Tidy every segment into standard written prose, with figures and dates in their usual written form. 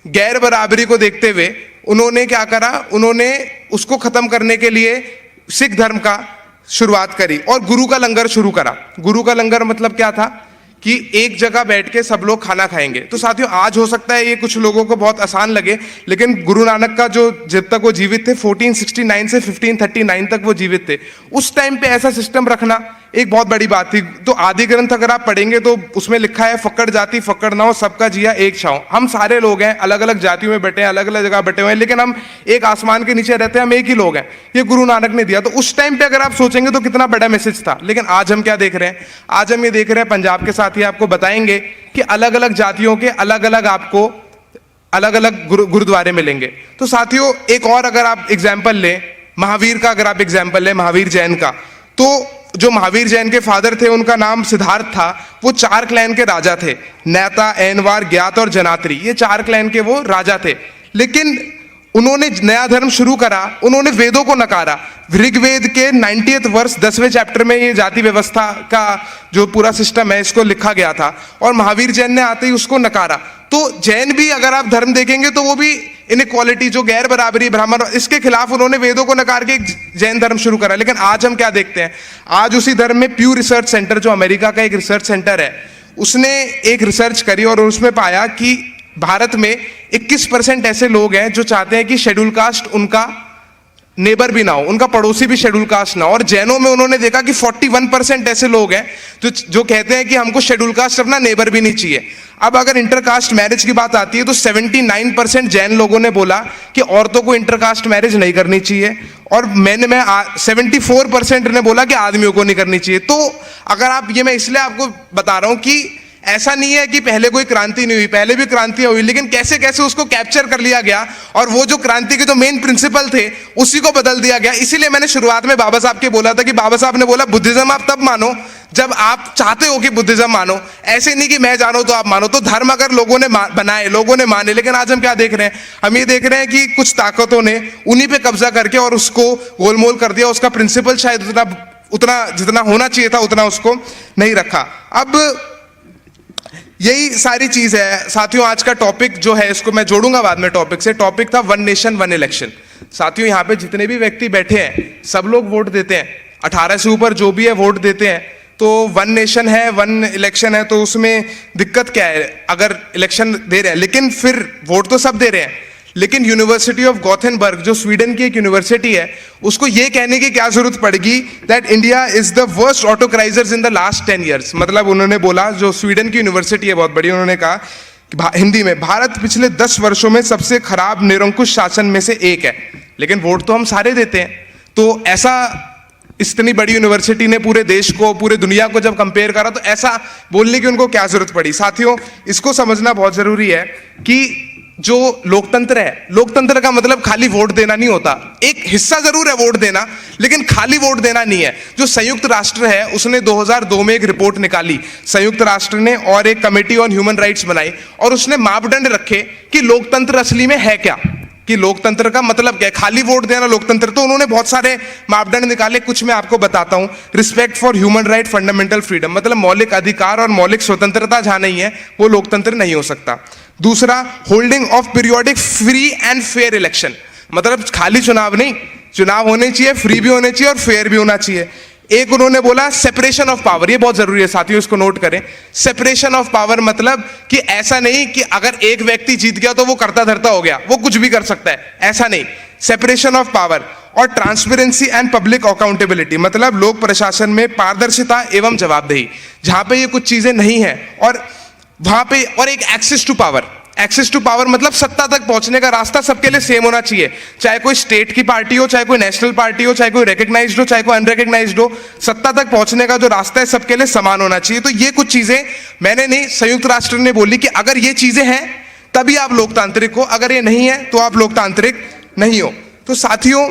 गैर बराबरी को देखते हुए उन्होंने क्या करा, उन्होंने उसको खत्म करने के लिए सिख धर्म का शुरुआत करी और गुरु का लंगर शुरू करा। गुरु का लंगर मतलब क्या था कि एक जगह बैठ के सब लोग खाना खाएंगे। तो साथियों, आज हो सकता है ये कुछ लोगों को बहुत आसान लगे, लेकिन गुरु नानक का जो जब तक वो जीवित थे 1469 से 1539 तक वो जीवित थे, उस टाइम पे ऐसा सिस्टम रखना एक बहुत बड़ी बात थी। तो आदि ग्रंथ अगर आप पढ़ेंगे तो उसमें लिखा है, फक्कड़ जाति फक्कड़ ना हो, सबका जिया एक छांव। हम सारे लोग हैं, अलग अलग जातियों में बैठे हैं, अलग अलग जगह बैठे हुए हैं, लेकिन हम एक आसमान के नीचे रहते हैं, हम एक ही लोग हैं। ये गुरु नानक ने दिया। तो उस टाइम पे अगर आप सोचेंगे तो कितना बड़ा मैसेज था। लेकिन आज हम क्या देख रहे हैं? आज हम ये देख रहे हैं, पंजाब के साथी आपको बताएंगे कि अलग अलग जातियों के अलग अलग आपको अलग अलग गुरुद्वारे मिलेंगे। तो साथियों, एक और अगर आप एग्जाम्पल लें महावीर का, अगर आप एग्जाम्पल लें महावीर जैन का, तो जो महावीर जैन के फादर थे उनका नाम सिद्धार्थ था। वो 4 क्लैन के राजा थे, नैता, ऐनवार, ज्ञात और जनात्री। ये 4 क्लैन के वो राजा थे। लेकिन उन्होंने नया धर्म शुरू करा, उन्होंने वेदों को नकारा। ऋग्वेद के 90th वर्ष 10वें चैप्टर में ये जाति व्यवस्था का जो पूरा सिस्टम है इसको लिखा गया था, और महावीर जैन ने आते ही उसको नकारा। तो जैन भी अगर आप धर्म देखेंगे तो वो भी इनइक्वालिटी, जो गैर बराबरी, ब्राह्मण, इसके खिलाफ उन्होंने वेदों को नकार के एक जैन धर्म शुरू करा। लेकिन आज हम क्या देखते हैं? आज उसी धर्म में प्यू रिसर्च सेंटर, जो अमेरिका का एक रिसर्च सेंटर है, उसने एक रिसर्च करी और उसमें पाया कि भारत में 21% ऐसे लोग हैं जो चाहते हैं कि शेड्यूल कास्ट उनका नेबर भी ना हो, उनका पड़ोसी भी शेड्यूल कास्ट ना हो। और जैनों में उन्होंने देखा कि 41% ऐसे लोग हैं जो कहते हैं कि हमको शेड्यूल कास्ट अपना नेबर भी नहीं चाहिए। अब अगर इंटरकास्ट मैरिज की बात आती है तो 79% जैन लोगों ने बोला कि औरतों को इंटरकास्ट मैरिज नहीं करनी चाहिए, और मैंने 74% ने बोला कि आदमियों को नहीं करनी चाहिए। तो अगर आप, ये मैं इसलिए आपको बता रहा हूं कि ऐसा नहीं है कि पहले कोई क्रांति नहीं हुई, पहले भी क्रांतियां हुई, लेकिन कैसे कैसे उसको कैप्चर कर लिया गया और वो जो क्रांति के जो मेन प्रिंसिपल थे उसी को बदल दिया गया। इसीलिए मैंने शुरुआत में बाबा साहब के बोला था कि बाबा साहब ने बोला बुद्धिज्म आप तब मानो जब आप चाहते हो कि बुद्धिज्म मानो, ऐसे नहीं कि मैं जानो तो आप मानो। तो धर्म अगर लोगों ने बनाए, लोगों ने माने। लेकिन आज हम क्या देख रहे हैं? हम ये देख रहे हैं कि कुछ ताकतों ने उन्हीं पे कब्जा करके और उसको गोलमोल कर दिया। उसका प्रिंसिपल शायद उतना जितना होना चाहिए था उतना उसको नहीं रखा। अब यही सारी चीज है साथियों। आज का टॉपिक जो है इसको मैं जोड़ूंगा बाद में टॉपिक से। टॉपिक था वन नेशन वन इलेक्शन। साथियों, यहाँ पे जितने भी व्यक्ति बैठे हैं सब लोग वोट देते हैं, 18 से ऊपर जो भी है वोट देते हैं। तो वन नेशन है, वन इलेक्शन है, तो उसमें दिक्कत क्या है अगर इलेक्शन दे रहे हैं? लेकिन फिर वोट तो सब दे रहे हैं, लेकिन यूनिवर्सिटी ऑफ गॉथेनबर्ग जो स्वीडन की एक यूनिवर्सिटी है, उसको ये कहने की क्या जरूरत पड़ेगी that India is the worst autocratizers in the last 10 years। मतलब उन्होंने बोला, जो स्वीडन की यूनिवर्सिटी है बहुत बड़ी, उन्होंने कहा कि हिंदी में भारत पिछले 10 वर्षों में सबसे खराब निरंकुश शासन में से एक है। लेकिन वोट तो हम सारे देते हैं। तो ऐसा इतनी बड़ी यूनिवर्सिटी ने पूरे देश को, पूरे दुनिया को जब कंपेयर करा, तो ऐसा बोलने की उनको क्या जरूरत पड़ी? साथियों, इसको समझना बहुत जरूरी है कि जो लोकतंत्र है, लोकतंत्र का मतलब खाली वोट देना नहीं होता। एक हिस्सा जरूर है वोट देना, लेकिन खाली वोट देना नहीं है। जो संयुक्त राष्ट्र है उसने 2002 में एक रिपोर्ट निकाली, संयुक्त राष्ट्र ने, और एक कमेटी ऑन ह्यूमन राइट्स बनाई, और उसने मापदंड रखे कि लोकतंत्र असली में है क्या, कि लोकतंत्र का मतलब क्या है। खाली वोट देना लोकतंत्र? तो उन्होंने बहुत सारे मापदंड निकाले, कुछ मैं आपको बताता हूं। Respect for human right, fundamental freedom, मतलब मौलिक अधिकार और मौलिक स्वतंत्रता जहां नहीं है वो लोकतंत्र नहीं हो सकता। दूसरा, holding of periodic free and fair election, मतलब खाली चुनाव नहीं, चुनाव होने चाहिए, फ्री भी होने चाहिए और फेयर भी होना चाहिए। एक उन्होंने बोला सेपरेशन ऑफ पावर, ये बहुत जरूरी है साथियों, इसको नोट करें। सेपरेशन ऑफ पावर मतलब कि ऐसा नहीं कि अगर एक व्यक्ति जीत गया तो वो करता धरता हो गया, वो कुछ भी कर सकता है, ऐसा नहीं। Separation of power. और ट्रांसपेरेंसी एंड पब्लिक अकाउंटेबिलिटी, मतलब लोक प्रशासन में पारदर्शिता एवं जवाबदेही, जहां पे ये कुछ चीजें नहीं है, और वहां पे, और एक access to power. Access to power मतलब सत्ता तक पहुंचने का रास्ता सबके लिए सेम होना चाहिए, चाहे कोई स्टेट की पार्टी हो, चाहे कोई नेशनल पार्टी हो, चाहे कोई रिकग्नाइज्ड हो, चाहे कोई अनरिकग्नाइज्ड हो, सत्ता तक पहुंचने का जो रास्ता है सबके लिए समान होना चाहिए। तो ये कुछ चीजें मैंने नहीं, संयुक्त राष्ट्र ने बोली कि अगर ये चीजें हैं तभी आप लोकतांत्रिक हो, अगर ये नहीं है तो आप लोकतांत्रिक नहीं हो। तो साथियों,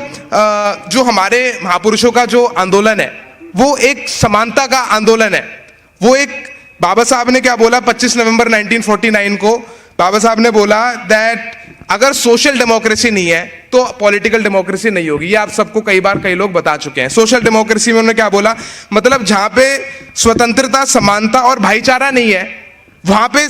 जो हमारे महापुरुषों का जो आंदोलन है वो एक समानता का आंदोलन है। वो एक, बाबा साहब ने क्या बोला 25 नवंबर 1949 को, बाबा साहब ने बोला दैट अगर सोशल डेमोक्रेसी नहीं है तो पॉलिटिकल डेमोक्रेसी नहीं होगी। ये आप सबको कई बार कई लोग बता चुके हैं। सोशल डेमोक्रेसी में उन्होंने क्या बोला, मतलब जहां पे स्वतंत्रता, समानता और भाईचारा नहीं है, वहां पे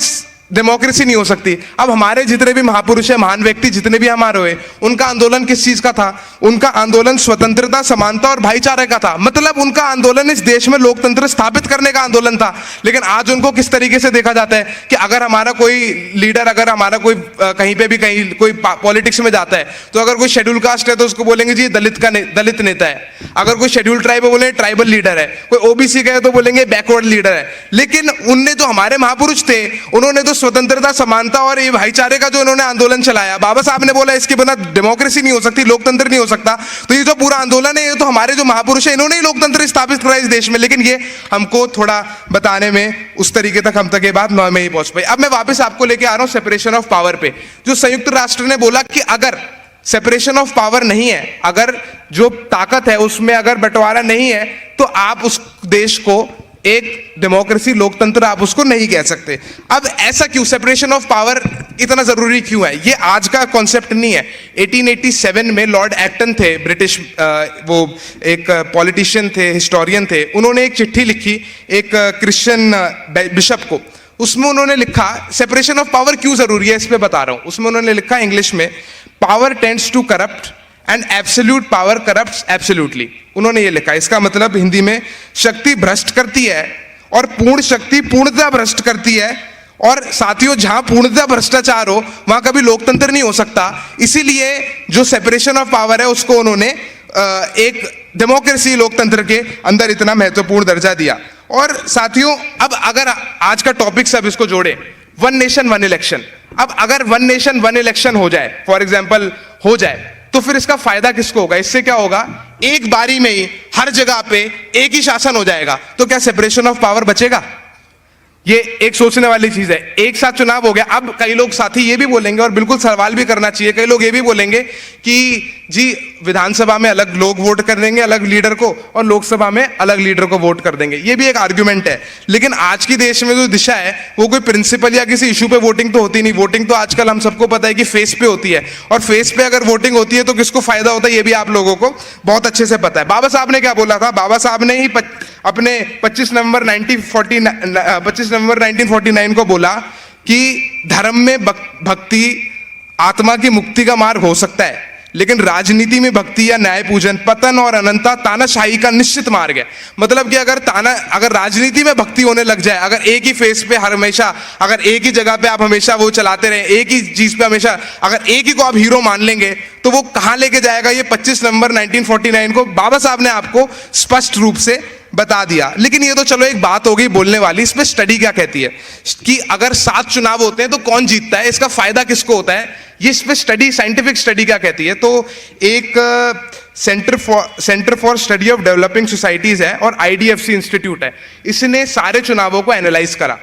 डेमोक्रेसी नहीं हो सकती। अब हमारे जितने भी महापुरुष हैं, महान व्यक्ति जितने भी हमारे हुए, उनका आंदोलन किस चीज का था? उनका आंदोलन स्वतंत्रता, समानता और भाईचारे का था। मतलब उनका आंदोलन इस देश में लोकतंत्र स्थापित करने का आंदोलन था। लेकिन आज उनको किस तरीके से देखा जाता है कि अगर हमारा कोई लीडर, अगर हमारा कोई कहीं पे भी कहीं कोई पॉलिटिक्स में जाता है, तो अगर कोई शेड्यूल कास्ट है तो उसको बोलेंगे जी दलित नेता है। अगर कोई शेड्यूल ट्राइब है बोलेंगे ट्राइबल लीडर है। कोई ओबीसी का है तो बोलेंगे बैकवर्ड लीडर है। लेकिन उनने जो हमारे महापुरुष थे, उन्होंने तो स्वतंत्रता, समानता और ये भाईचारे का जो इन्होंने आंदोलन चलाया, बाबा साहब ने बोला इसके बिना डेमोक्रेसी नहीं हो सकती, लोकतंत्र नहीं हो सकता। तो ये जो पूरा आंदोलन है, ये तो हमारे जो महापुरुष है, इन्होंने ही लोकतंत्र स्थापित करा इस देश में। लेकिन ये हमको थोड़ा बताने में उस तरीके तक हम तक ये बात नौ में ही पहुंच पाई। अब मैं वापस आपको लेके आ रहा हूं सेपरेशन ऑफ पावर पे। जो संयुक्त राष्ट्र ने बोला कि अगर सेपरेशन ऑफ पावर नहीं है, अगर जो ताकत है उसमें अगर बंटवारा नहीं है, तो आप उस देश को एक डेमोक्रेसी, लोकतंत्र आप उसको नहीं कह सकते। अब ऐसा क्यों, सेपरेशन ऑफ पावर इतना जरूरी क्यों है? ये आज का कॉन्सेप्ट नहीं है। 1887 में लॉर्ड एक्टन थे, ब्रिटिश वो एक पॉलिटिशियन थे, हिस्टोरियन थे। उन्होंने एक चिट्ठी लिखी एक क्रिश्चियन बिशप को। उसमें उन्होंने लिखा सेपरेशन ऑफ पावर क्यों जरूरी है, इस पे बता रहा हूं। उसमें उन्होंने लिखा इंग्लिश में, power tends to corrupt and absolute power corrupts absolutely. उन्होंने ये लिखा, इसका मतलब हिंदी में, शक्ति भ्रष्ट करती है और पूर्ण शक्ति पूर्णतः भ्रष्ट करती है। और साथियों, जहां पूर्णतः भ्रष्टाचार हो वहां कभी लोकतंत्र नहीं हो सकता। इसीलिए जो सेपरेशन ऑफ पावर है उसको उन्होंने एक डेमोक्रेसी, लोकतंत्र के अंदर इतना महत्वपूर्ण दर्जा दिया। और साथियों, अब अगर आज का टॉपिक सब इसको जोड़े, वन नेशन वन इलेक्शन। अब अगर वन नेशन वन इलेक्शन हो जाए, फॉर एग्जाम्पल हो जाए, तो फिर इसका फायदा किसको होगा? इससे क्या होगा, एक बारी में ही हर जगह पे एक ही शासन हो जाएगा। तो क्या सेपरेशन ऑफ पावर बचेगा? ये एक सोचने वाली चीज है। एक साथ चुनाव हो गया। अब कई लोग साथी ये भी बोलेंगे, और बिल्कुल सवाल भी करना चाहिए, कई लोग ये भी बोलेंगे कि जी विधानसभा में अलग लोग वोट कर देंगे अलग लीडर को, और लोकसभा में अलग लीडर को वोट कर देंगे। ये भी एक आर्ग्यूमेंट है। लेकिन आज की देश में जो दिशा है वो कोई प्रिंसिपल या किसी इशू पे वोटिंग तो होती नहीं। वोटिंग तो आजकल हम सबको पता है कि फेस पे होती है, और फेस पे अगर वोटिंग होती है तो किसको फायदा होता है ये भी आप लोगों को बहुत अच्छे से पता है। बाबा साहब ने क्या बोला था? बाबा साहब ने ही अपने 25 नवंबर 1949 को बोला कि धर्म में भक्ति आत्मा की मुक्ति का मार्ग हो सकता है, लेकिन राजनीति में भक्ति या न्याय पूजन, पतन और अनंतता तानाशाही का निश्चित मार्ग है। मतलब कि अगर राजनीति में भक्ति होने लग जाए, अगर एक ही फेस पे हमेशा, अगर एक ही जगह पे आप हमेशा वो चलाते रहे, एक ही चीज पे हमेशा, अगर एक ही को आप हीरो मान लेंगे, तो वो कहां लेके जाएगा? ये 25 नवंबर 1949 को बाबा साहब ने आपको स्पष्ट रूप से बता दिया। लेकिन ये तो चलो एक बात हो गई बोलने वाली। इस पे स्टडी क्या कहती है कि अगर 7 चुनाव होते हैं तो कौन जीतता है, इसका फायदा किसको होता है? ये इस पे स्टडी, साइंटिफिक स्टडी क्या कहती है? तो एक centre for study of developing societies है और IDFC इंस्टीट्यूट है। इसने सारे चुनावों को एनालाइज करा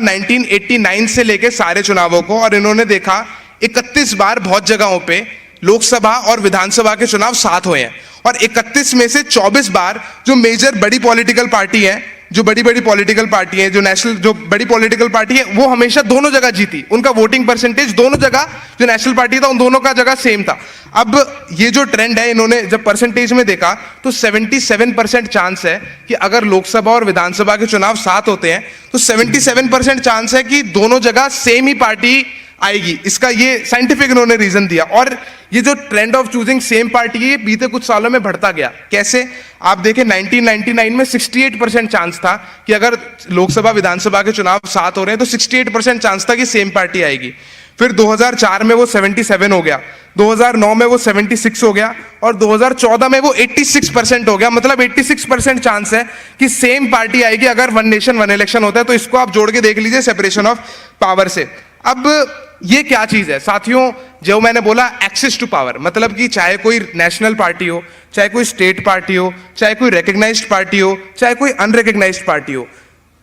1989 से लेके सारे चुनावों को, और इन्होंने देखा 31 बार बहुत जगहों पे लोकसभा और विधानसभा के चुनाव साथ हुए हैं, और 31 में से 24 बार जो मेजर बड़ी पॉलिटिकल पार्टी है, जो बड़ी पॉलिटिकल पार्टी है, जो नेशनल, जो बड़ी पॉलिटिकल पार्टी है, वो हमेशा दोनों जगह जीती। उनका वोटिंग परसेंटेज दोनों जगह, जो नेशनल पार्टी था उन दोनों का जगह सेम था। अब ये जो ट्रेंड है, इन्होंने जब परसेंटेज में देखा तो 77% चांस है कि अगर लोकसभा और विधानसभा के चुनाव साथ होते हैं तो 77% चांस है कि दोनों जगह सेम ही पार्टी आएगी। इसका ये साइंटिफिक इन्होंने रीजन दिया। और ये जो trend of choosing same party है, ये बीते कुछ सालों में बढ़ता गया। कैसे? आप देखें 1999 में 68% चांस था कि अगर लोकसभा विधानसभा के चुनाव साथ हो रहे हैं तो 68% चांस था कि सेम पार्टी आएगी। फिर 2004 में वो 77 हो गया, 2009 में वो 76 हो गया, और 2014 में वो 86% हो गया। मतलब 86% चांस है कि सेम पार्टी आएगी अगर वन नेशन वन इलेक्शन होता है। तो इसको आप जोड़ के देख लीजिए सेपरेशन ऑफ पावर से। अब ये क्या चीज है साथियों? जो मैंने बोला एक्सेस टू पावर, मतलब कि चाहे कोई नेशनल पार्टी हो, चाहे कोई स्टेट पार्टी हो, चाहे कोई रिकग्नाइज्ड पार्टी हो, चाहे कोई अनरिकग्नाइज्ड पार्टी हो,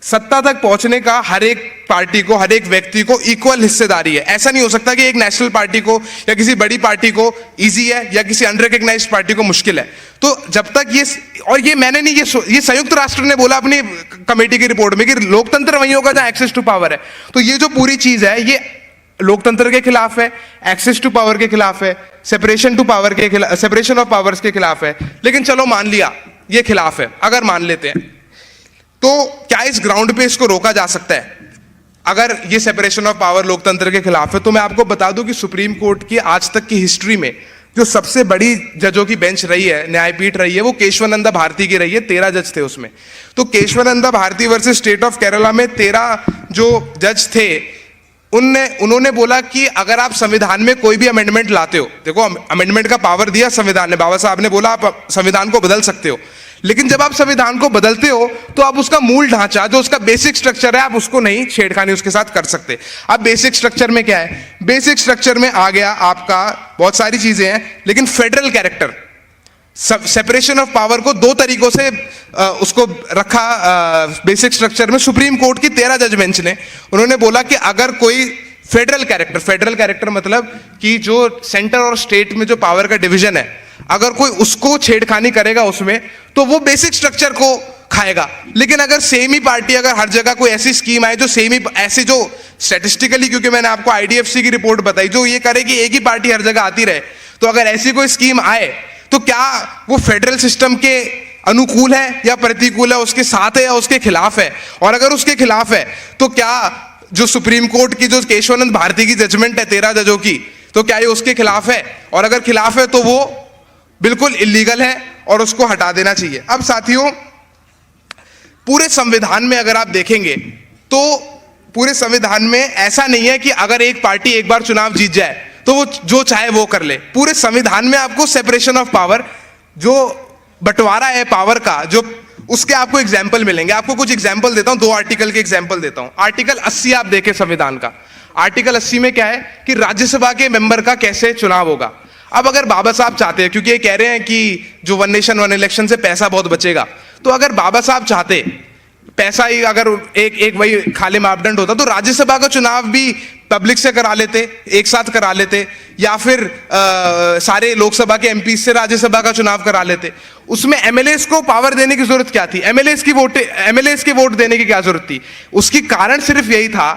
सत्ता तक पहुंचने का हर एक पार्टी को, हर एक व्यक्ति को इक्वल हिस्सेदारी है। ऐसा नहीं हो सकता कि एक नेशनल पार्टी को या किसी बड़ी पार्टी को इजी है या किसी अनरिकग्नाइज्ड पार्टी को मुश्किल है। तो जब तक ये, और ये मैंने नहीं, ये संयुक्त राष्ट्र ने बोला अपनी कमेटी की रिपोर्ट में कि लोकतंत्र वही होगा जहां एक्सेस टू पावर है। तो ये जो पूरी चीज है ये लोकतंत्र के खिलाफ है, एक्सेस टू पावर के खिलाफ है, सेपरेशन टू पावर के खिलाफ, सेपरेशन ऑफ पावर्स के खिलाफ है। लेकिन चलो मान लिया ये खिलाफ है, अगर मान लेते हैं तो क्या इस ग्राउंड पे इसको रोका जा सकता है? अगर ये सेपरेशन ऑफ पावर लोकतंत्र के खिलाफ है, तो मैं आपको बता दूं कि सुप्रीम कोर्ट की आज तक की हिस्ट्री में जो सबसे बड़ी जजों की बेंच रही है, न्यायपीठ रही है, वो केशवानंदा भारती की रही है। 13 जज थे उसमें। तो Kesavananda Bharati versus state of Kerala में 13 जो जज थे, उन्होंने बोला कि अगर आप संविधान में कोई भी अमेंडमेंट लाते हो, देखो अमेंडमेंट का पावर दिया संविधान ने, बाबा साहब ने बोला आप संविधान को बदल सकते हो, लेकिन जब आप संविधान को बदलते हो तो आप उसका मूल ढांचा, जो उसका बेसिक स्ट्रक्चर है, आप उसको नहीं छेड़खानी उसके साथ कर सकते। अब बेसिक स्ट्रक्चर में क्या है? बेसिक स्ट्रक्चर में आ गया आपका, बहुत सारी चीजें हैं, लेकिन federal character, separation of power को दो तरीकों से उसको रखा बेसिक स्ट्रक्चर में। सुप्रीम कोर्ट की 13 जज बेंच ने उन्होंने बोला कि अगर कोई फेडरल कैरेक्टर मतलब कि जो सेंटर और स्टेट में जो पावर का डिवीजन है, अगर कोई उसको छेड़खानी करेगा उसमें, तो वो बेसिक स्ट्रक्चर को खाएगा। लेकिन अगर सेम ही पार्टी, अगर हर जगह कोई ऐसी स्कीम आए जो सेम ही ऐसे, जो स्टैटिस्टिकली, क्योंकि मैंने आपको आईडीएफसी की रिपोर्ट बताई, जो ये करे कि एक ही पार्टी हर जगह आती रहे, तो अगर ऐसी कोई स्कीम आए तो क्या वो फेडरल सिस्टम के अनुकूल है या प्रतिकूल है, उसके साथ है या उसके खिलाफ है? और अगर उसके खिलाफ है तो क्या जो सुप्रीम कोर्ट की जो केशवानंद भारती की जजमेंट है 13 जजों की, तो क्या ये उसके खिलाफ है? और अगर खिलाफ है तो वो बिल्कुल इलीगल है और उसको हटा देना चाहिए। अब साथियों, पूरे संविधान में अगर आप देखेंगे तो पूरे संविधान में ऐसा नहीं है कि अगर एक पार्टी एक बार चुनाव जीत जाए तो वो जो चाहे वो कर ले। पूरे संविधान में आपको सेपरेशन ऑफ पावर, जो बंटवारा है पावर का, जो उसके आपको एग्जाम्पल मिलेंगे। आपको कुछ एग्जाम्पल देता हूं, 2 आर्टिकल के एग्जाम्पल देता हूं। आर्टिकल 80 आप देखें संविधान का। आर्टिकल 80 में क्या है कि राज्यसभा के मेंबर का कैसे चुनाव होगा। अब अगर बाबा साहब चाहते हैं, क्योंकि ये कह रहे हैं कि जो वन नेशन वन इलेक्शन से पैसा बहुत बचेगा, तो अगर बाबा साहब चाहते पैसा ही अगर एक वही खाली मापदंड होता, तो राज्यसभा का चुनाव भी पब्लिक से करा लेते, एक साथ करा लेते, या फिर सारे लोकसभा के एमपी से राज्यसभा का चुनाव करा लेते। उसमें एमएलएस को पावर देने की जरूरत क्या थी? एमएलएस की वोट देने की क्या जरूरत थी? उसकी कारण सिर्फ यही था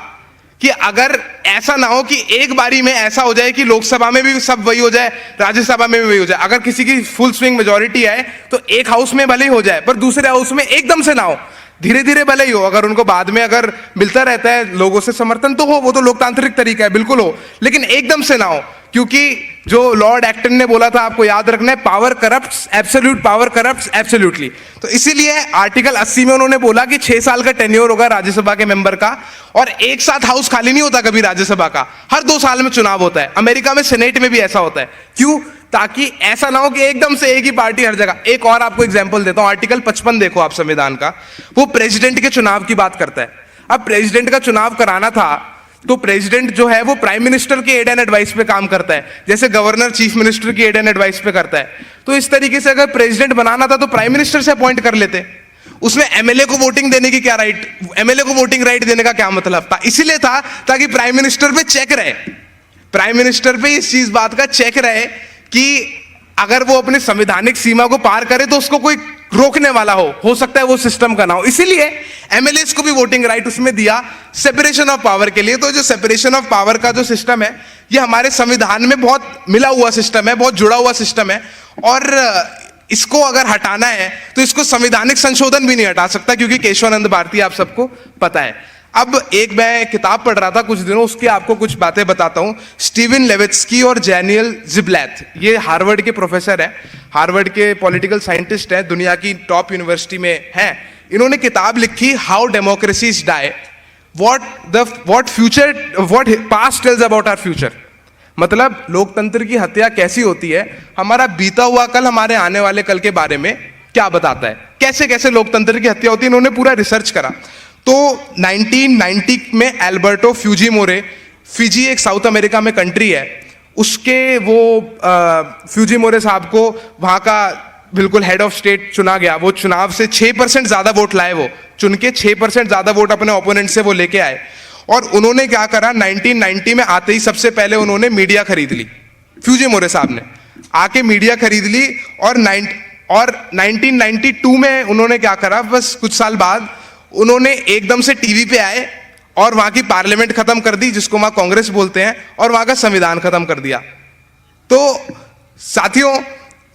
कि अगर ऐसा ना हो कि एक बारी में ऐसा हो जाए कि लोकसभा में भी सब वही हो जाए, राज्यसभा में भी वही हो जाए। अगर किसी की फुल स्विंग मेजॉरिटी आए तो एक हाउस में भले ही हो जाए, पर दूसरे हाउस में एकदम से ना हो, धीरे धीरे भले ही हो। अगर उनको बाद में अगर मिलता रहता है लोगों से समर्थन तो हो, वो तो लोकतांत्रिक तरीका है, बिल्कुल हो, लेकिन एकदम से ना हो। क्योंकि जो लॉर्ड एक्टन ने बोला था, आपको याद रखना है, power corrupts absolute, power corrupts absolutely. तो इसीलिए आर्टिकल 80 में उन्होंने बोला कि 6 साल का टेन्योर होगा राज्यसभा के मेंबर का, और एक साथ हाउस खाली नहीं होता कभी राज्यसभा का, हर 2 साल में चुनाव होता है। अमेरिका में सेनेट में भी ऐसा होता है। क्यों? ताकि ऐसा ना हो कि एकदम से एक ही पार्टी हर जगह। एक और आपको एग्जांपल देता हूं, आर्टिकल 55 देखो आप संविधान का, वो प्रेसिडेंट के चुनाव की बात करता है। अब प्रेसिडेंट का चुनाव कराना था तो प्रेसिडेंट जो है वो प्राइम मिनिस्टर के एड एंड एडवाइस पे काम करता है, जैसे गवर्नर चीफ मिनिस्टर की एड एंड एडवाइस पे करता है। तो इस तरीके से अगर प्रेसिडेंट बनाना था तो प्राइम मिनिस्टर से अपॉइंट कर लेते। उसमें एमएलए को वोटिंग देने की क्या राइट, एमएलए को वोटिंग राइट देने का क्या मतलब था? इसीलिए था ताकि प्राइम मिनिस्टर पे चेक रहे, प्राइम मिनिस्टर पे इस चीज बात का चेक रहे कि अगर वो अपनी संवैधानिक सीमा को पार करे तो उसको कोई रोकने वाला हो सकता है वो सिस्टम का ना हो। इसीलिए एमएलएस को भी वोटिंग राइट उसमें दिया सेपरेशन ऑफ पावर के लिए। तो जो सेपरेशन ऑफ पावर का जो सिस्टम है, ये हमारे संविधान में बहुत मिला हुआ सिस्टम है, बहुत जुड़ा हुआ सिस्टम है, और इसको अगर हटाना है तो इसको संवैधानिक संशोधन भी नहीं हटा सकता, क्योंकि केशवानंद भारती आप सबको पता है। अब एक मैं किताब पढ़ रहा था कुछ दिनों, उसकी आपको कुछ बातें बताता हूं। स्टीवन लेवित्स्की और डैनियल जिब्लैथ, ये हार्वर्ड के प्रोफेसर हैं, हार्वर्ड के पॉलिटिकल साइंटिस्ट हैं, दुनिया की टॉप यूनिवर्सिटी में हैं। इन्होंने किताब लिखी how democracies die, what past tells about our future. मतलब लोकतंत्र की हत्या कैसी होती है, हमारा बीता हुआ कल हमारे आने वाले कल के बारे में क्या बताता है, कैसे कैसे लोकतंत्र की हत्या होती है। इन्होंने पूरा रिसर्च करा। तो 1990 में एल्बर्टो फ्यूजीमोरे, फिजी एक साउथ अमेरिका में कंट्री है, उसके वो फ्यूजीमोरे साहब को वहां का बिल्कुल हेड ऑफ स्टेट चुना गया। वो चुनाव से 6% ज्यादा वोट लाए, वो चुन के 6% ज्यादा वोट अपने ओपोनेंट से वो लेके आए। और उन्होंने क्या करा, 1990 में आते ही सबसे पहले उन्होंने मीडिया खरीद ली। फ्यूजीमोरे साहब ने आके मीडिया खरीद ली, और 1992 में उन्होंने क्या करा, बस कुछ साल बाद उन्होंने एकदम से टीवी पे आए और वहां की पार्लियामेंट खत्म कर दी, जिसको वहां कांग्रेस बोलते हैं, और वहां का संविधान खत्म कर दिया। तो साथियों,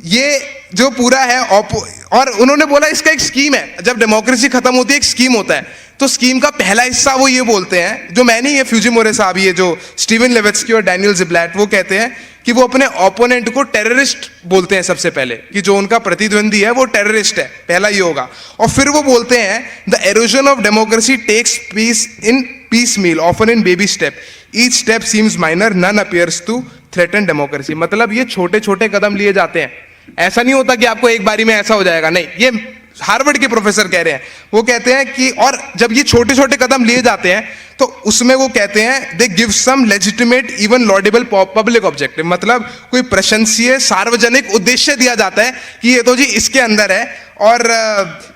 ये जो पूरा है और उन्होंने बोला इसका एक स्कीम है, जब डेमोक्रेसी खत्म होती है एक स्कीम होता है, तो स्कीम का पहला हिस्सा वो ये बोलते हैं, जो मैं नहीं, ये फ्यूजिमोरे साहब, ये जो स्टीवन लेविट्स्की और डैनियल ज़िब्लैट, वो कहते हैं कि वो अपने ओपोनेंट को टेररिस्ट बोलते हैं सबसे पहले, कि जो उनका प्रतिद्वंदी है वो टेररिस्ट है, पहला ये होगा। और फिर वो बोलते हैं the erosion of democracy takes piece in piecemeal often in baby step, each step seems minor, none appears to threaten democracy. मतलब ये छोटे छोटे कदम लिए जाते हैं, ऐसा नहीं होता कि आपको एक बारी में ऐसा हो जाएगा, नहीं। ये हार्वर्ड के प्रोफेसर कह रहे हैं, वो कहते हैं कि और जब ये छोटे छोटे कदम लिए जाते हैं तो उसमें वो कहते हैं they give some legitimate even laudable public objective, मतलब कोई प्रशंसीय सार्वजनिक उद्देश्य दिया जाता है कि ये तो जी इसके अंदर है। और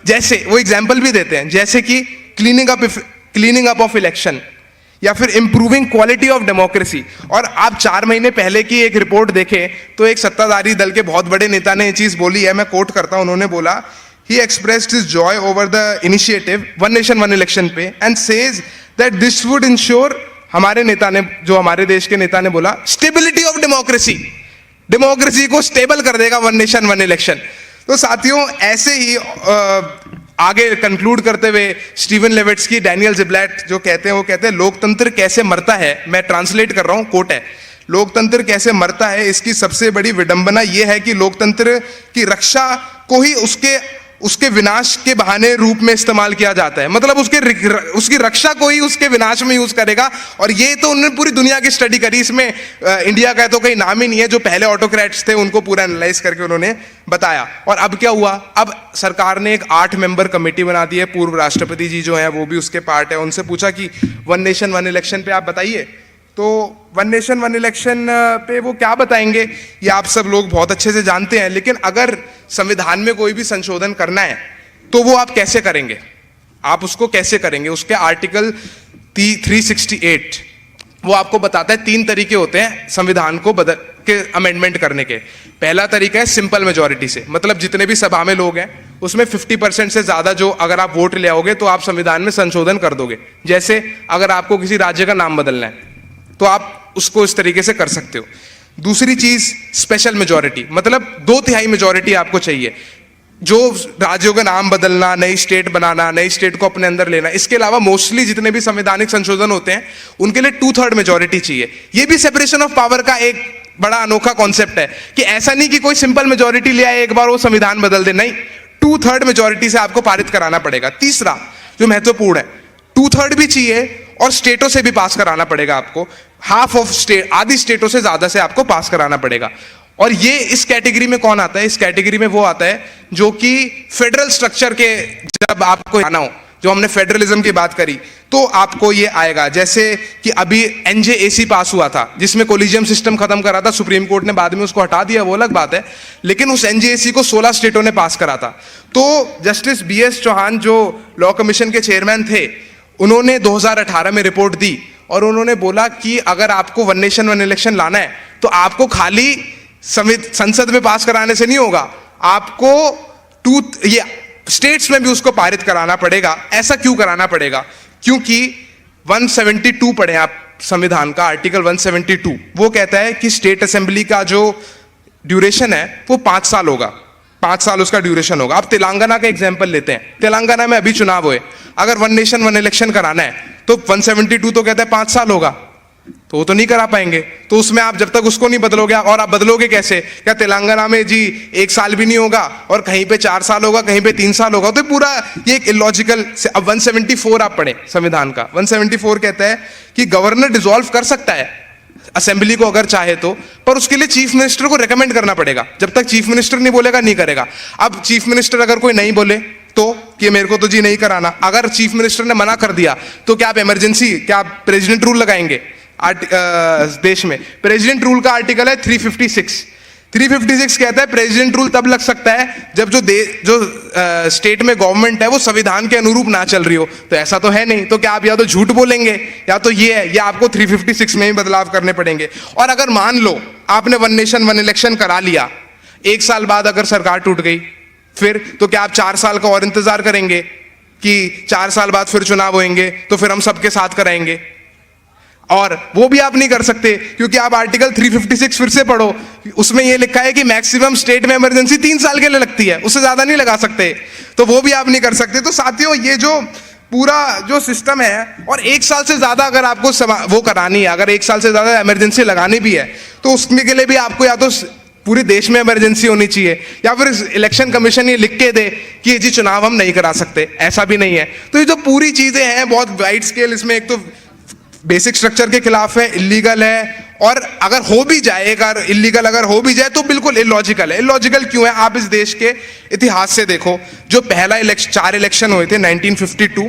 जैसे वो एग्जाम्पल भी देते हैं, जैसे कि क्लीनिंग अप ऑफ इलेक्शन या फिर इंप्रूविंग क्वालिटी ऑफ डेमोक्रेसी। और आप 4 महीने पहले की एक रिपोर्ट देखें तो एक सत्ताधारी दल के बहुत बड़े नेता ने ये चीज बोली है, मैं कोट करता हूं, उन्होंने बोला he expressed his joy over the initiative one nation one election पे and says that this would ensure, हमारे नेता ने, जो हमारे देश के नेता ने बोला, स्टेबिलिटी ऑफ डेमोक्रेसी, डेमोक्रेसी को स्टेबल कर देगा वन नेशन वन इलेक्शन। तो साथियों ऐसे ही आगे कंक्लूड करते हुए स्टीवन लेविट्स्की, डैनियल ज़िब्लैट जो कहते हैं, वो कहते हैं लोकतंत्र कैसे मरता है, मैं ट्रांसलेट कर रहा हूं, कोट है, लोकतंत्र कैसे मरता है, इसकी सबसे बड़ी विडंबना यह है कि लोकतंत्र की रक्षा को ही उसके विनाश के बहाने रूप में इस्तेमाल किया जाता है, मतलब उसकी रक्षा को ही उसके विनाश में यूज करेगा। और ये तो उन्होंने पूरी दुनिया की स्टडी करी, इसमें इंडिया का तो कोई नाम ही नहीं है, जो पहले ऑटोक्रेट्स थे उनको पूरा एनालाइज करके उन्होंने बताया। और अब क्या हुआ, अब सरकार ने एक 8 मेंबर कमेटी बना दी है, पूर्व राष्ट्रपति जी जो है वो भी उसके पार्ट है, उनसे पूछा कि वन नेशन वन इलेक्शन पे आप बताइए। तो वन नेशन वन इलेक्शन पे वो क्या बताएंगे ये आप सब लोग बहुत अच्छे से जानते हैं, लेकिन अगर संविधान में कोई भी संशोधन करना है तो वो आप कैसे करेंगे, आप उसको कैसे करेंगे। उसके आर्टिकल 368 वो आपको बताता है 3 तरीके होते हैं संविधान को बदल के अमेंडमेंट करने के। पहला तरीका है सिंपल मेजॉरिटी से, मतलब जितने भी सभा में लोग हैं उसमें 50% से ज्यादा जो अगर आप वोट ले आओगे तो आप संविधान में संशोधन कर दोगे। जैसे अगर आपको किसी राज्य का नाम बदलना है तो आप उसको इस तरीके से कर सकते हो। दूसरी चीज स्पेशल मेजॉरिटी, मतलब 2/3 मेजॉरिटी आपको चाहिए, जो राज्यों का नाम बदलना, नई स्टेट बनाना, नई स्टेट को अपने अंदर लेना। इसके अलावा मोस्टली जितने भी संवैधानिक संशोधन होते हैं उनके लिए 2/3 मेजॉरिटी चाहिए। ये भी सेपरेशन ऑफ पावर का एक बड़ा अनोखा कॉन्सेप्ट है कि ऐसा नहीं कि कोई सिंपल मेजॉरिटी ले आए एक बार वो संविधान बदल दे, नहीं, 2/3 मेजॉरिटी से आपको पारित कराना पड़ेगा। तीसरा जो महत्वपूर्ण है, 2/3 भी चाहिए और स्टेटों से भी पास कराना पड़ेगा आपको, हाफ ऑफ स्टेट, आधी स्टेटों से ज्यादा से आपको पास कराना पड़ेगा। और ये इस कैटेगरी में कौन आता है, इस कैटेगरी में वो आता है जो कि फेडरल स्ट्रक्चर के, जब आपको आना हो, जो हमने फेडरलिज्म की बात करी तो आपको ये आएगा। जैसे कि अभी NJAC पास हुआ था जिसमें कोलिजियम सिस्टम खत्म करा था, सुप्रीम कोर्ट ने बाद में उसको हटा दिया, वो अलग बात है, लेकिन उस NJAC को 16 स्टेटों ने पास करा था। तो जस्टिस BS चौहान जो लॉ कमीशन के चेयरमैन थे, उन्होंने 2018 में रिपोर्ट दी और उन्होंने बोला कि अगर आपको वन नेशन वन इलेक्शन लाना है तो आपको खाली संसद में पास कराने से नहीं होगा, आपको ये स्टेट्स में भी उसको पारित कराना पड़ेगा। ऐसा क्यों कराना पड़ेगा, क्योंकि 172 पढ़े आप संविधान का, आर्टिकल 172 वो कहता है कि स्टेट असेंबली का जो ड्यूरेशन है वो 5 साल होगा, 5 साल उसका ड्यूरेशन होगा। आप तेलंगाना का एग्जाम्पल लेते हैं, तेलंगाना में अभी चुनाव हुए, अगर वन नेशन वन इलेक्शन कराना है तो 172 तो कहता है 5 साल होगा, तो वो तो नहीं करा पाएंगे। तो उसमें आप जब तक उसको नहीं बदलोगे, और आप बदलोगे कैसे, क्या तेलंगाना में जी 1 साल भी नहीं होगा और कहीं पे 4 साल होगा, कहीं पे 3 साल होगा, तो पूरा ये एक इलॉजिकल। अब 174 आप पढ़े संविधान का, 174 कहता है कि गवर्नर डिसॉल्व कर सकता है असेंबली को अगर चाहे तो, पर उसके लिए चीफ मिनिस्टर को रेकमेंड करना पड़ेगा। जब तक चीफ मिनिस्टर नहीं बोलेगा नहीं करेगा। अब चीफ मिनिस्टर अगर कोई नहीं बोले तो कि मेरे को तो जी नहीं कराना, अगर चीफ मिनिस्टर ने मना कर दिया तो क्या आप इमरजेंसी, क्या आप प्रेसिडेंट रूल लगाएंगे देश में? प्रेसिडेंट रूल का आर्टिकल है 356 कहता है प्रेसिडेंट रूल तब लग सकता है जब जो स्टेट में गवर्नमेंट है वो संविधान के अनुरूप ना चल रही हो। तो ऐसा तो है नहीं, तो क्या आप या तो झूठ बोलेंगे या तो ये है, या आपको 356 में ही बदलाव करने पड़ेंगे। और अगर मान लो आपने वन नेशन वन इलेक्शन करा लिया, 1 साल बाद अगर सरकार टूट गई फिर, तो क्या आप 4 साल का और इंतजार करेंगे कि 4 साल बाद फिर चुनाव होंगे तो फिर हम सबके साथ कराएंगे? और वो भी आप नहीं कर सकते क्योंकि आप आर्टिकल 356 फिर से पढ़ो, उसमें ये लिखा है कि मैक्सिमम स्टेट में इमरजेंसी 3 साल के लिए लगती है, उससे ज्यादा नहीं लगा सकते, तो वो भी आप नहीं कर सकते। तो साथियों ये जो पूरा जो सिस्टम है, और 1 साल से ज्यादा अगर आपको वो करानी है, अगर 1 साल से ज्यादा इमरजेंसी लगानी भी है तो उसके लिए भी आपको या तो पूरे देश में इमरजेंसी होनी चाहिए या फिर इलेक्शन कमीशन ये लिख के दे कि ये जी चुनाव हम नहीं करा सकते, ऐसा भी नहीं है। तो ये जो पूरी चीजें हैं बहुत वाइड स्केल, इसमें एक तो बेसिक स्ट्रक्चर के खिलाफ है, इलीगल है, और अगर हो भी जाए, अगर इलीगल अगर हो भी जाए तो बिल्कुल इलॉजिकल है। इलॉजिकल क्यों है? आप इस देश के इतिहास से देखो, जो पहला 4 इलेक्शन हुए थे 1952,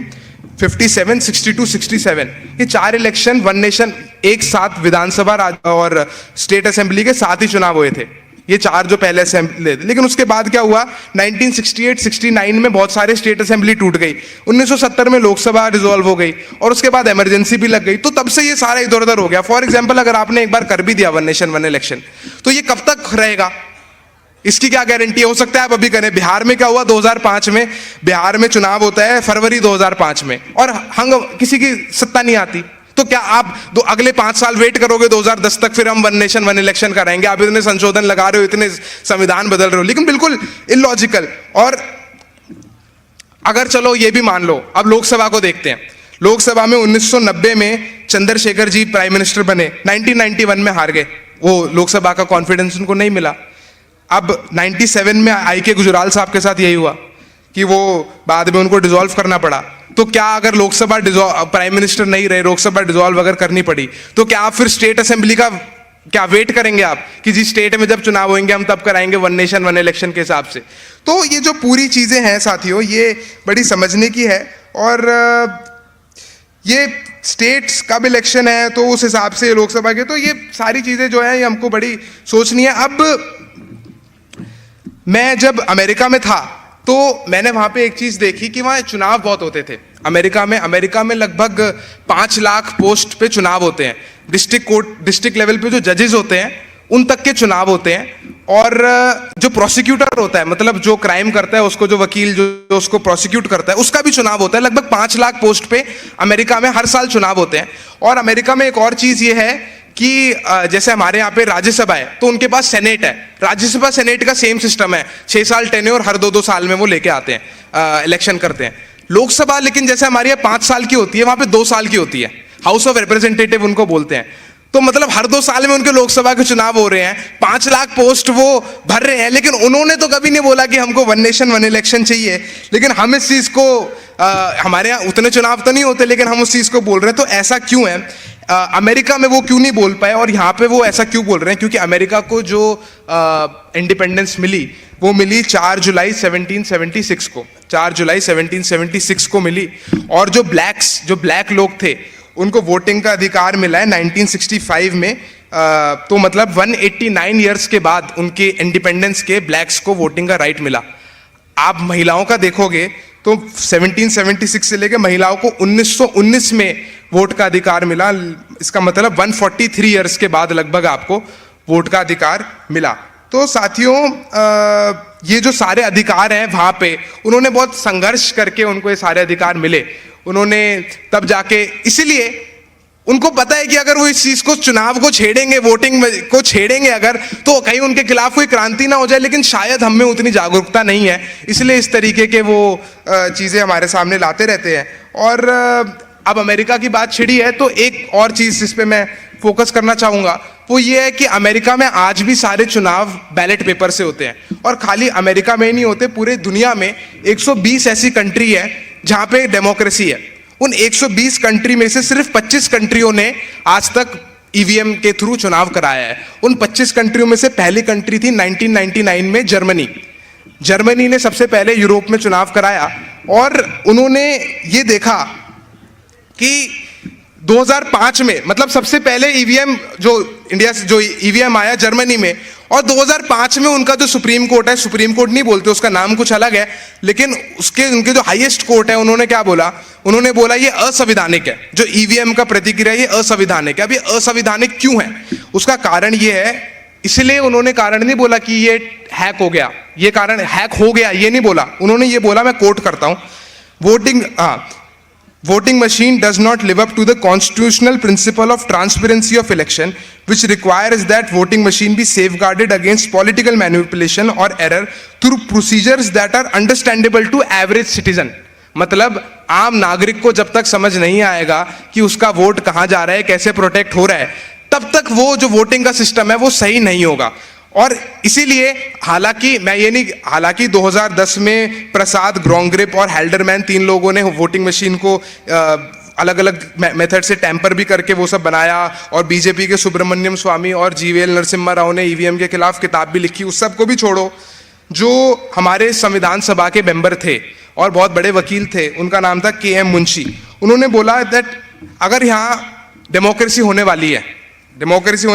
57, 62, 67, ये 4 इलेक्शन वन नेशन एक साथ विधानसभा और स्टेट असेंबली के साथ ही चुनाव हुए थे, ये 4 जो पहले असेंबली थे। लेकिन उसके बाद क्या हुआ, 1968, 69 में बहुत सारे स्टेट असेंबली टूट गई, 1970 में लोकसभा डिसॉल्व हो गई और उसके बाद इमरजेंसी भी लग गई, तो तब से ये सारा इधर उधर हो गया। फॉर एग्जांपल अगर आपने एक बार कर भी दिया वन नेशन वन इलेक्शन, तो ये कब तक रहेगा, इसकी क्या गारंटी है? हो सकता है आप अभी करें। बिहार में क्या हुआ 2005 में, बिहार में चुनाव होता है फरवरी 2005 में और किसी की सत्ता नहीं आती, तो क्या आप अगले 5 साल वेट करोगे 2010 तक, फिर हम वन नेशन वन इलेक्शन कराएंगे? आप इतने संशोधन लगा रहे हो, इतने संविधान बदल रहे हो, लेकिन बिल्कुल इलॉजिकल। और अगर चलो ये भी मान लो, अब लोकसभा को देखते हैं। लोकसभा में 1990 में चंद्रशेखर जी प्राइम मिनिस्टर बने, 1991 में हार गए, वो लोकसभा का कॉन्फिडेंस उनको नहीं मिला। अब 97 में आई के गुजराल साहब के साथ यही हुआ कि वो बाद में उनको डिसॉल्व करना पड़ा। तो क्या अगर लोकसभा प्राइम मिनिस्टर नहीं रहे, लोकसभा डिसॉल्व अगर करनी पड़ी, तो क्या आप फिर स्टेट असेंबली का क्या वेट करेंगे आप कि जी स्टेट में जब चुनाव होंगे हम तब कराएंगे वन नेशन वन इलेक्शन के हिसाब से? तो ये जो पूरी चीजें हैं साथियों, ये बड़ी समझने की है। और ये स्टेट्स का भी इलेक्शन है तो उस हिसाब से लोकसभा के, तो ये सारी चीजें जो है ये हमको बड़ी सोचनी है। अब मैं जब अमेरिका में था तो मैंने वहां पे एक चीज देखी कि वहां चुनाव बहुत होते थे अमेरिका में लगभग 5 लाख पोस्ट पे चुनाव होते हैं। डिस्ट्रिक्ट लेवल पे जो जजेस होते हैं उन तक के चुनाव होते हैं, और जो प्रोसिक्यूटर होता है, मतलब जो क्राइम करता है उसको, जो वकील जो उसको प्रोसिक्यूट करता है, उसका भी चुनाव होता है। लगभग 5 लाख पोस्ट पे अमेरिका में हर साल चुनाव होते हैं। और अमेरिका में एक और चीज ये है कि जैसे हमारे यहाँ पे राज्यसभा है तो उनके पास सेनेट है, राज्यसभा सेनेट का सेम सिस्टम है, 6 साल टेन्योर, हर 2-2 साल में वो लेके आते हैं, इलेक्शन करते हैं। लोकसभा लेकिन जैसे हमारे यहाँ 5 साल की होती है, वहां पे 2 साल की होती है, हाउस ऑफ रिप्रेजेंटेटिव उनको बोलते हैं। तो मतलब हर 2 साल में उनके लोकसभा के चुनाव हो रहे हैं, 5 लाख पोस्ट वो भर रहे हैं, लेकिन उन्होंने तो कभी नहीं बोला कि हमको वन नेशन वन इलेक्शन चाहिए। लेकिन हम इस चीज को हमारे यहाँ उतने चुनाव तो नहीं होते, लेकिन हम उस चीज को बोल रहे हैं। तो ऐसा क्यों है? अमेरिका में वो क्यों नहीं बोल पाए और यहाँ पे वो ऐसा क्यों बोल रहे हैं? क्योंकि अमेरिका को जो इंडिपेंडेंस मिली वो मिली 4 जुलाई 1776 को, 4 जुलाई 1776 को मिली। और जो ब्लैक लोग थे उनको वोटिंग का अधिकार मिला है 1965 में। तो मतलब 189 ईयर्स के बाद उनके इंडिपेंडेंस के ब्लैक्स को वोटिंग का राइट मिला। आप महिलाओं का देखोगे तो 1776 से लेकर महिलाओं को 1919 में वोट का अधिकार मिला। इसका मतलब 143 ईयर्स के बाद लगभग आपको वोट का अधिकार मिला। तो साथियों ये जो सारे अधिकार हैं वहां पे उन्होंने बहुत संघर्ष करके उनको ये सारे अधिकार मिले। उन्होंने तब जाके, इसीलिए उनको पता है कि अगर वो इस चीज को, चुनाव को छेड़ेंगे, वोटिंग को छेड़ेंगे अगर, तो कहीं उनके खिलाफ कोई क्रांति ना हो जाए। लेकिन शायद हम में उतनी जागरूकता नहीं है, इसलिए इस तरीके के वो चीजें हमारे सामने लाते रहते हैं। और अब अमेरिका की बात छिड़ी है तो एक और चीज जिस पे मैं फोकस करना चाहूंगा वो ये है कि अमेरिका में आज भी सारे चुनाव बैलेट पेपर से होते हैं। और खाली अमेरिका में ही नहीं होते, पूरे दुनिया में 120 ऐसी कंट्री है जहां पे डेमोक्रेसी है। उन 120 कंट्री में से सिर्फ 25 कंट्रियों ने आज तक ईवीएम के थ्रू चुनाव कराया है। उन 25 कंट्रियों में से पहली कंट्री थी 1999 में जर्मनी ने सबसे पहले यूरोप में चुनाव कराया। और उन्होंने ये देखा कि 2005 में, मतलब सबसे पहले ईवीएम जो इंडिया से जो ईवीएम आया जर्मनी में, और 2005 में उनका जो सुप्रीम कोर्ट है, सुप्रीम कोर्ट नहीं बोलते, उसका नाम कुछ अलग है, लेकिन उनके जो हाईएस्ट कोर्ट है, उन्होंने क्या बोला? उन्होंने बोला ये असंवैधानिक है, जो ईवीएम का प्रतिक्रिया ये असंवैधानिक है। अब ये असंवैधानिक क्यों है? उसका कारण ये है, इसलिए उन्होंने कारण नहीं बोला कि ये हैक हो गया, ये कारण हैक हो गया ये नहीं बोला। उन्होंने ये बोला, मैं कोट करता हूं, voting machine does not live up to the constitutional principle of transparency of election, which requires that voting machine be safeguarded against political manipulation or error through procedures that are understandable to average citizen. मतलब आम नागरिक को जब तक समझ नहीं आएगा कि उसका वोट कहाँ जा रहा है, कैसे प्रोटेक्ट हो रहा है, तब तक वो जो वोटिंग का सिस्टम है वो सही नहीं होगा. और इसीलिए हालांकि 2010 में प्रसाद, ग्रोंग्रिप और हेल्डरमैन 3 लोगों ने वोटिंग मशीन को अलग अलग मेथड से टैंपर भी करके वो सब बनाया, और बीजेपी के सुब्रमण्यम स्वामी और जीवीएल नरसिम्हा राव ने ईवीएम के खिलाफ किताब भी लिखी. उस सब को भी छोड़ो, जो हमारे संविधान सभा के मेंबर थे और बहुत बड़े वकील थे, उनका नाम था KM मुंशी. उन्होंने बोला दैट अगर यहाँ डेमोक्रेसी होने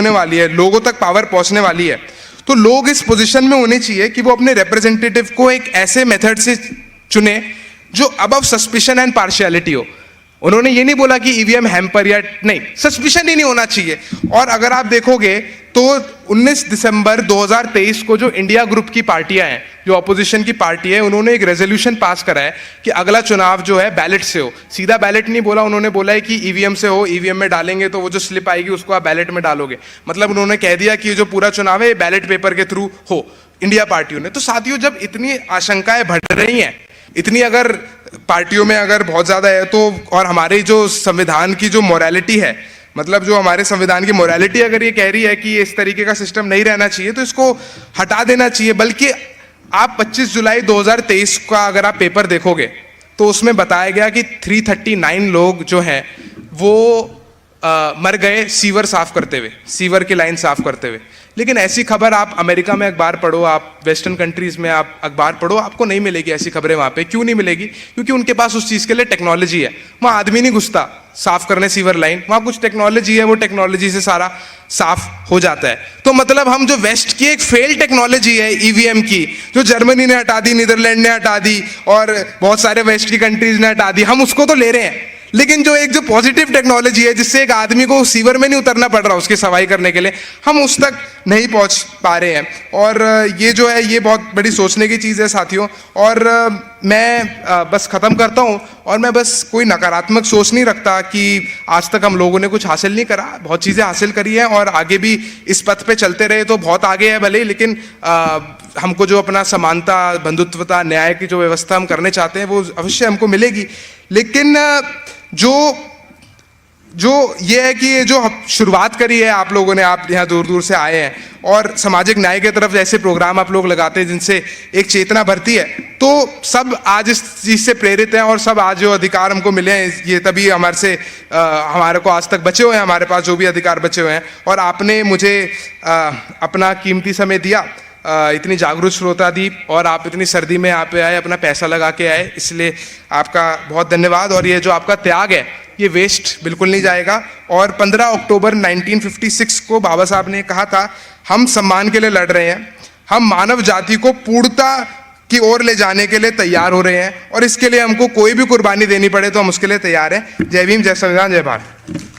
वाली है, लोगों तक पावर पहुंचने वाली है, तो लोग इस पोजीशन में होने चाहिए कि वो अपने रिप्रेजेंटेटिव को एक ऐसे मेथड से चुने जो अबव सस्पिशन एंड पार्शियलिटी हो. उन्होंने ये नहीं बोला कि ईवीएम हैम्पर या नहीं, सस्पिशन ही नहीं होना चाहिए. और अगर आप देखोगे तो 19 दिसंबर 2023 को जो इंडिया ग्रुप की पार्टियां हैं, जो ऑपोजिशन की पार्टी है, उन्होंने एक रेजोल्यूशन पास करा है कि अगला चुनाव जो है बैलेट से हो. सीधा बैलेट नहीं बोला, उन्होंने बोला है कि ईवीएम से हो, ईवीएम में डालेंगे तो वो जो स्लिप आएगी उसको आप बैलेट में डालोगे. मतलब उन्होंने कह दिया कि जो पूरा चुनाव है ये बैलेट पेपर के थ्रू हो, इंडिया पार्टियों ने. तो साथियों, जब इतनी आशंकाएं बढ़ रही हैं, इतनी अगर पार्टियों में अगर बहुत ज़्यादा है तो, और हमारे जो संविधान की जो मोरालिटी है, मतलब जो हमारे संविधान की मोरालिटी अगर ये कह रही है कि इस तरीके का सिस्टम नहीं रहना चाहिए, तो इसको हटा देना चाहिए. बल्कि आप 25 जुलाई 2023 का अगर आप पेपर देखोगे तो उसमें बताया गया कि 339 लोग जो हैं वो मर गए सीवर साफ करते हुए, सीवर की लाइन साफ करते हुए. लेकिन ऐसी खबर आप अमेरिका में अखबार पढ़ो, आप वेस्टर्न कंट्रीज में आप अखबार पढ़ो, आपको नहीं मिलेगी ऐसी खबरें वहाँ पे. क्यों नहीं मिलेगी? क्योंकि उनके पास उस चीज़ के लिए टेक्नोलॉजी है. वहाँ आदमी नहीं घुसता साफ करने सीवर लाइन, वहाँ कुछ टेक्नोलॉजी है, वो टेक्नोलॉजी से सारा साफ हो जाता है. तो मतलब हम जो वेस्ट की एक फेल टेक्नोलॉजी है ईवीएम की, जो जर्मनी ने हटा दी, नीदरलैंड ने हटा दी और बहुत सारे वेस्ट की कंट्रीज ने हटा दी, हम उसको तो ले रहे हैं. लेकिन जो एक जो पॉजिटिव टेक्नोलॉजी है, जिससे एक आदमी को सीवर में नहीं उतरना पड़ रहा उसकी सफाई करने के लिए, हम उस तक नहीं पहुंच पा रहे हैं. और ये जो है ये बहुत बड़ी सोचने की चीज़ है साथियों. और मैं बस ख़त्म करता हूँ, और मैं बस कोई नकारात्मक सोच नहीं रखता कि आज तक हम लोगों ने कुछ हासिल नहीं करा. बहुत चीज़ें हासिल करी हैं और आगे भी इस पथ पे चलते रहे तो बहुत आगे है भले ही, लेकिन हमको जो अपना समानता, बंधुत्वता, न्याय की जो व्यवस्था हम करने चाहते हैं वो अवश्य हमको मिलेगी. लेकिन जो ये है कि ये जो शुरुआत करी है आप लोगों ने, आप यहाँ दूर दूर से आए हैं और सामाजिक न्याय की तरफ ऐसे प्रोग्राम आप लोग लगाते हैं जिनसे एक चेतना बढ़ती है, तो सब आज इस चीज़ से प्रेरित हैं और सब आज जो अधिकार हमको मिले हैं ये तभी हमारे को आज तक बचे हुए हैं, हमारे पास जो भी अधिकार बचे हुए हैं. और आपने मुझे अपना कीमती समय दिया, इतनी जागरूक श्रोता दी, और आप इतनी सर्दी में यहाँ पे आए, अपना पैसा लगा के आए, इसलिए आपका बहुत धन्यवाद. और ये जो आपका त्याग है ये वेस्ट बिल्कुल नहीं जाएगा. और 15 अक्टूबर 1956 को बाबा साहब ने कहा था, हम सम्मान के लिए लड़ रहे हैं, हम मानव जाति को पूर्णता की ओर ले जाने के लिए तैयार हो रहे हैं, और इसके लिए हमको कोई भी कुर्बानी देनी पड़े तो हम उसके लिए तैयार हैं. जय भीम, जय संविधान, जय भारत.